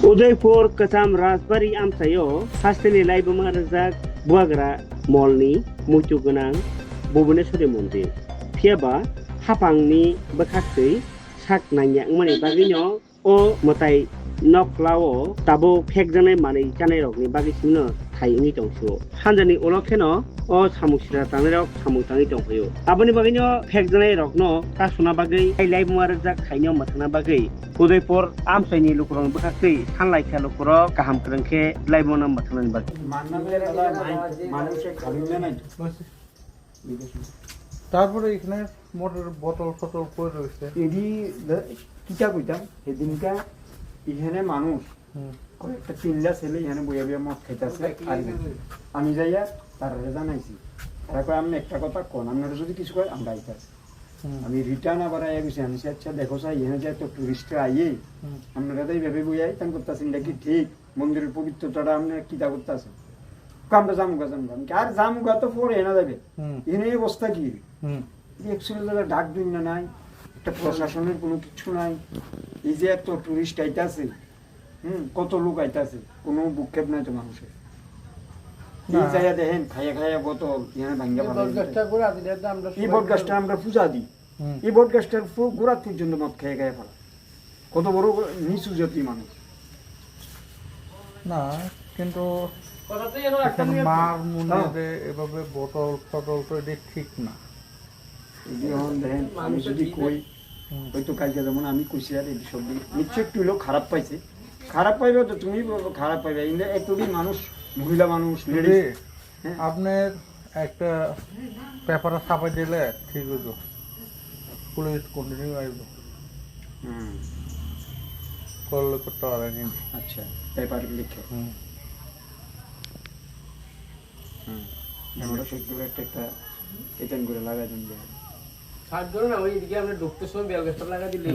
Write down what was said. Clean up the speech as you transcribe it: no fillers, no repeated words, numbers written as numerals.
उदयपुर कचाम राजबारि आमथायाव हास्टेलनि लाइबोमा रोजाक बुवाग्रा मलनि मुथु गोनां भुबनेश्वरी मन्दिर फियाबा हापांनि बखाखै sak nanya ngmani bagino o motai noklao tabo phekjanai manai janai rokni bagi simno thaini tongso hanjani olokheno o samuksira tanai rok samung tangi tonghoyo aboni bagino phekjanai rokno tasuna bagai lailai muar jak khaino mathana bagai udaipur amsaini lukurong bakakai sanlaikha lukurok kaham krengkhe laibona mathana bagai মানুষের খালিলে নাই তারপরে এখানে motor বোতল ফটল করে রয়েছে এডি কিটা কইতাম সেদিনকা এখানে মানুষ কয়েকটা তিনটা ছেলে এখানে বইয়া বইয়া মদ খাইতেছে আর আমি যাইয়া তারা জানাইছি তারা কয় আমি একটা কথা কোন আপনারা যদি কিছু কয় আমরা আইতাছি আমি রিটার্ন আবার আইয়া গেছি আমি আচ্ছা দেখো চাই এখানে যে এত টুরিস্টরা আইয়ে আপনারা তো এইভাবে বইয়া আইতাম করতেছেন এটা কি ঠিক মন্দিরের পবিত্রতাটা আপনারা কিতা করতেছেন আমরা জামুগা আর জামুগা তো পরে এনে যাবে এনে অবস্থা কি একচুয়ালি জায়গা ডাক দিন না নাই একটা প্রশাসনের কোনো কিছু নাই এই যে এত টুরিস্ট আইতাছে কত লোক আইতাছে কোনো বুকক্ষেপ নাই তো মানুষের এই জায়গা দেখেন খাইয়া খাইয়া বোতল এখানে ভাঙ্গা এই বট গাছটা আমরা পূজা দিই এই বট গাছটার গোড়া পর্যন্ত মদ খাইয়া খাইয়া ফেলা কত বড় নিচু জাতি মানুষ না কিন্তু মার মনে এভাবে বোতল ফটল তো এটা ঠিক না দেখেন আমি যদি কই হয়তো কালকে যেমন আমি কইছি আর এই সব নিশ্চয় একটু লোক খারাপ পাইছে খারাপ পাইবে তো তুমি খারাপ পাইবে এতটি মানুষ মহিলা মানুষ আপনার একটা পেপারে ছাপাই দিলে ঠিক হইতো পুলিশ কন্টিনিউ আসবে করলে করতে পারেনি আচ্ছা পেপার লিখে আমরা সেগুলো একটা এটেন করে লাগাই দেন সাত ধরুন ওই দিকে আমরা ঢুকতে সময় বেল গাছটা লাগা দিলে